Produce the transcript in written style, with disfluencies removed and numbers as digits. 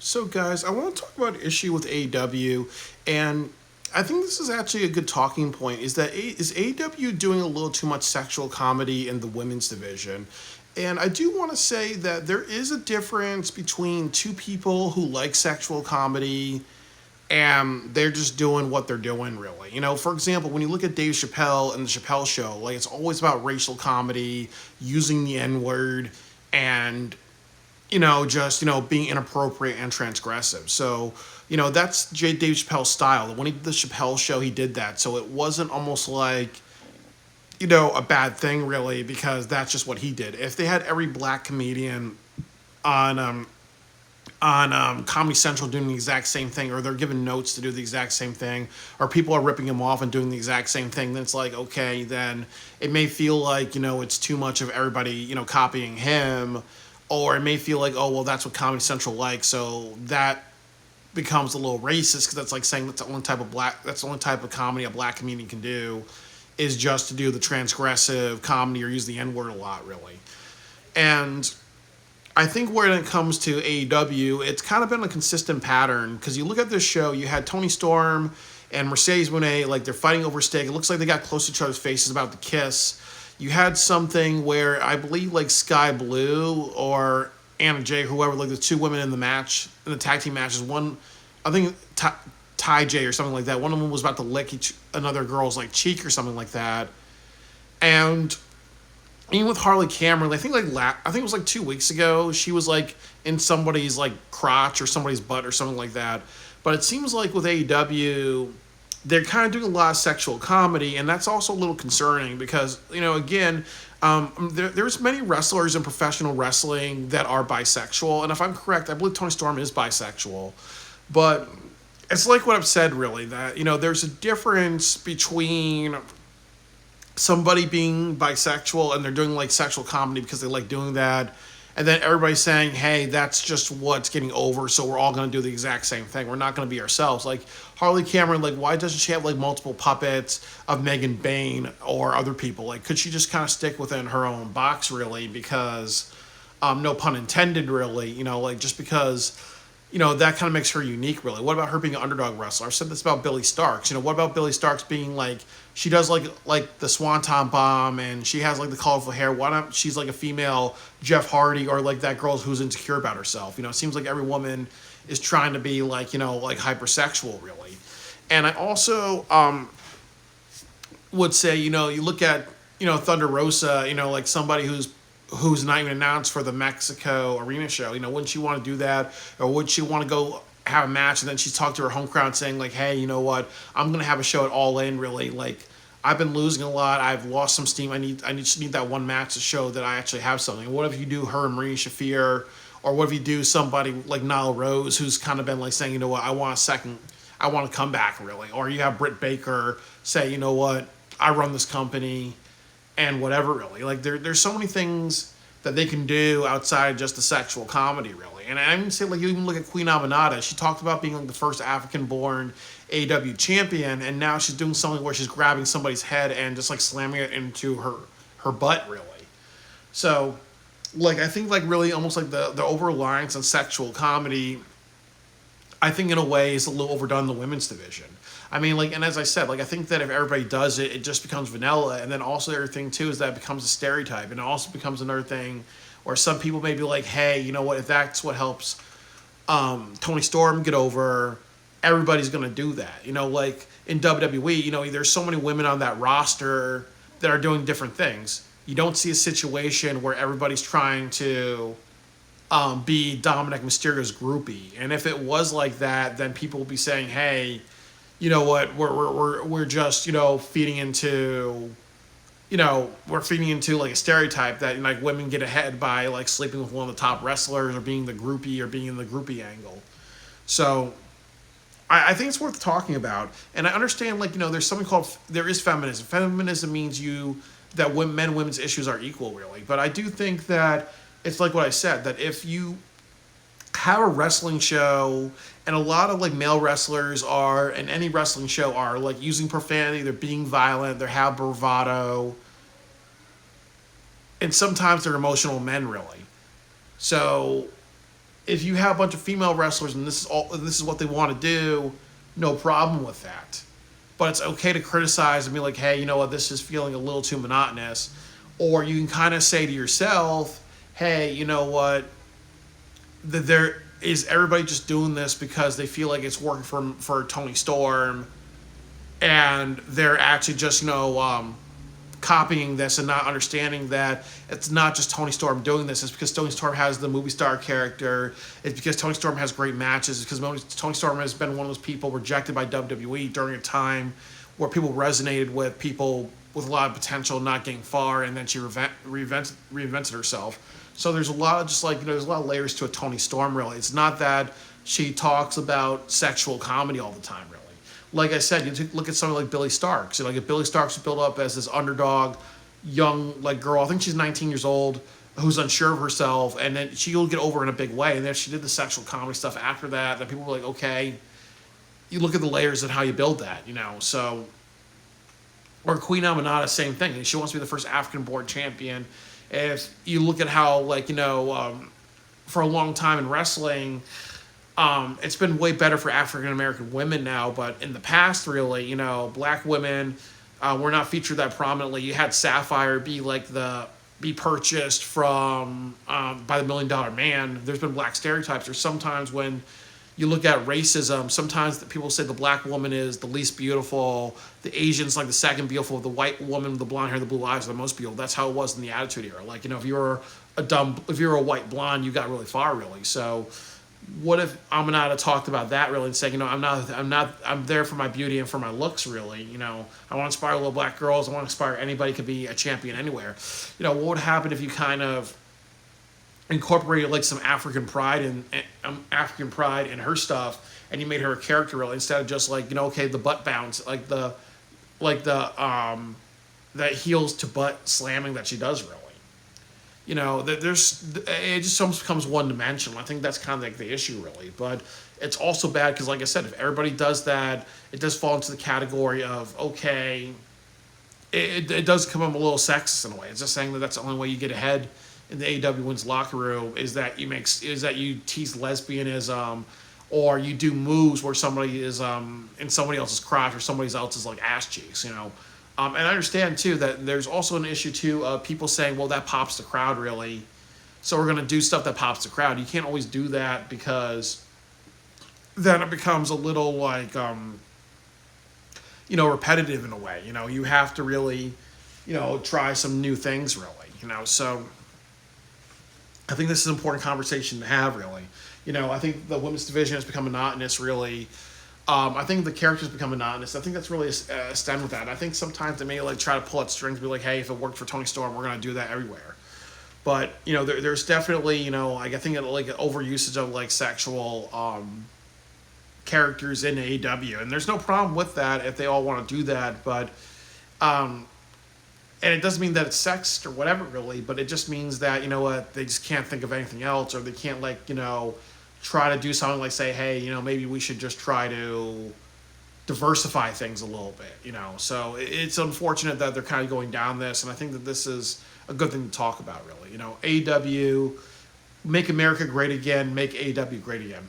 So, guys, I want to talk about an issue with AEW, and I think this is actually a good talking point. Is AEW doing a little too much sexual comedy in the women's division? And I do want to say that there is a difference between two people who like sexual comedy and they're just doing what they're doing, really. For example, when you look at Dave Chappelle and the Chappelle Show, like it's always about racial comedy, using the N word, and just, being inappropriate and transgressive. So, that's Dave Chappelle's style. When he did the Chappelle show, he did that. So it wasn't almost like, a bad thing, really, because that's just what he did. If they had every black comedian on, Comedy Central doing the exact same thing, or they're given notes to do the exact same thing, or people are ripping him off and doing the exact same thing, then it's like, okay, then it may feel like, it's too much of everybody, copying him, or it may feel like, oh, well, that's what Comedy Central likes, so that becomes a little racist because that's like saying that's the only type of comedy a black comedian can do is just to do the transgressive comedy or use the N word a lot, really. And I think when it comes to AEW, it's kind of been a consistent pattern because you look at this show, you had Tony Storm and Mercedes Moné, like they're fighting over a steak. It looks like they got close to each other's faces about to kiss. You had something where I believe like Sky Blue or Anna Jay, whoever, like the two women in the match, in the tag team matches, one, I think Ty J or something like that. One of them was about to lick another girl's like cheek or something like that. And even with Harley Cameron, I think it was like 2 weeks ago, she was like in somebody's like crotch or somebody's butt or something like that. But it seems like with AEW, they're kind of doing a lot of sexual comedy, and that's also a little concerning because, again, there's many wrestlers in professional wrestling that are bisexual, and if I'm correct, I believe Tony Storm is bisexual. But it's like what I've said, really, that, there's a difference between somebody being bisexual and they're doing like sexual comedy because they like doing that, and then everybody's saying, hey, that's just what's getting over, so we're all going to do the exact same thing. We're not going to be ourselves. Like Harley Cameron, like why doesn't she have like multiple puppets of Megan Bain or other people? Like could she just kind of stick within her own box, really? Because no pun intended, really, like just because that kind of makes her unique, really. What about her being an underdog wrestler? I've said this about Billy Starks. What about Billy Starks being like, she does like the Swanton Bomb and she has like the colorful hair. Why not she's like a female Jeff Hardy or like that girl who's insecure about herself? It seems like every woman is trying to be like, like hypersexual, really. And I also would say, you look at, Thunder Rosa, like somebody who's not even announced for the Mexico arena show. Wouldn't she want to do that? Or would she want to go have a match and then she's talked to her home crowd saying like, hey, you know what? I'm going to have a show at All In, really. Like, I've been losing a lot. I've lost some steam. I just need that one match to show that I actually have something. What if you do her and Marie Shafir? Or what if you do somebody like Nyla Rose who's kind of been like saying, you know what? I want to come back, really. Or you have Britt Baker say, you know what? I run this company and whatever, really. Like there's so many things that they can do outside just the sexual comedy, really. And I even say, like, you even look at Queen Aminata. She talked about being like the first African-born AEW champion, and now she's doing something where she's grabbing somebody's head and just like slamming it into her butt, really. So, like, I think like really almost like the over reliance on sexual comedy, I think in a way is a little overdone in the women's division. I mean, like, and as I said, like, I think that if everybody does it, it just becomes vanilla. And then also the other thing, too, is that it becomes a stereotype. And it also becomes another thing where some people may be like, hey, you know what, if that's what helps Tony Storm get over, everybody's going to do that. Like in WWE, there's so many women on that roster that are doing different things. You don't see a situation where everybody's trying to be Dominic Mysterio's groupie. And if it was like that, then people will be saying, hey, you know what, we're just, feeding into, we're feeding into like a stereotype that like women get ahead by like sleeping with one of the top wrestlers or being the groupie or being in the groupie angle. So I think it's worth talking about. And I understand, like, there's something called, there is feminism. Feminism means that men and women's issues are equal, really. But I do think that it's like what I said, that if you have a wrestling show, and a lot of like male wrestlers are, and any wrestling show are, like using profanity, they're being violent, they have bravado, and sometimes they're emotional men, really. So if you have a bunch of female wrestlers and this is what they want to do, no problem with that. But it's okay to criticize and be like, hey, you know what, this is feeling a little too monotonous. Or you can kind of say to yourself, hey, you know what, there is everybody just doing this because they feel like it's working for Tony Storm, and they're actually just copying this and not understanding that it's not just Tony Storm doing this. It's because Tony Storm has the movie star character. It's because Tony Storm has great matches. It's because Tony Storm has been one of those people rejected by WWE during a time where people resonated with people with a lot of potential not getting far, and then she reinvented herself. So there's a lot of there's a lot of layers to a Tony Storm, really. It's not that she talks about sexual comedy all the time, really. Like I said, you look at somebody like Billy Starks. Like if Billy Starks was built up as this underdog, young girl, I think she's 19 years old, who's unsure of herself, and then she'll get over in a big way. And then she did the sexual comedy stuff after that. Then people were like, okay, you look at the layers and how you build that, So, or Queen Aminata, same thing. She wants to be the first African-born champion. If you look at how, for a long time in wrestling, it's been way better for African American women now, but in the past, really, black women were not featured that prominently. You had Sapphire be purchased from by the $1 Million Man. There's been black stereotypes. Or sometimes when you look at racism, sometimes people say the black woman is the least beautiful, the Asian's like the second beautiful, the white woman with the blonde hair, the blue eyes are the most beautiful. That's how it was in the Attitude Era. If you're a white blonde, you got really far, really. So what if Aminata talked about that, really, and said, I'm there for my beauty and for my looks, really. I want to inspire little black girls. I want to inspire anybody could be a champion anywhere. What would happen if you kind of incorporated some African pride in her stuff, and you made her a character, really, instead of just the butt bounce, that heels to butt slamming that she does, really. It just almost becomes one dimensional. I think that's kind of the issue, really. But it's also bad because, like I said, if everybody does that, it does fall into the category of, okay, it does become a little sexist in a way. It's just saying that that's the only way you get ahead in the AEW women's locker room is that you tease lesbianism, or you do moves where somebody is in somebody else's crotch or somebody else's ass cheeks, And I understand too that there's also an issue too of people saying, well, that pops the crowd, really, so we're gonna do stuff that pops the crowd. You can't always do that because then it becomes a little repetitive in a way. You have to really, try some new things, really. So I think this is an important conversation to have, really. I think the women's division has become monotonous, really. I think the characters become monotonous. I think that's really a stem with that. I think sometimes they may try to pull at strings, be like, hey, if it worked for Tony Storm, we're going to do that everywhere. But, there's definitely, I think an overusage of sexual characters in AEW. And there's no problem with that if they all want to do that. But, and it doesn't mean that it's sexist or whatever, really, but it just means that, they just can't think of anything else, or they can't, try to do something say, hey, maybe we should just try to diversify things a little bit, So it's unfortunate that they're kind of going down this, and I think that this is a good thing to talk about, really. AEW, make America great again, make AEW great again.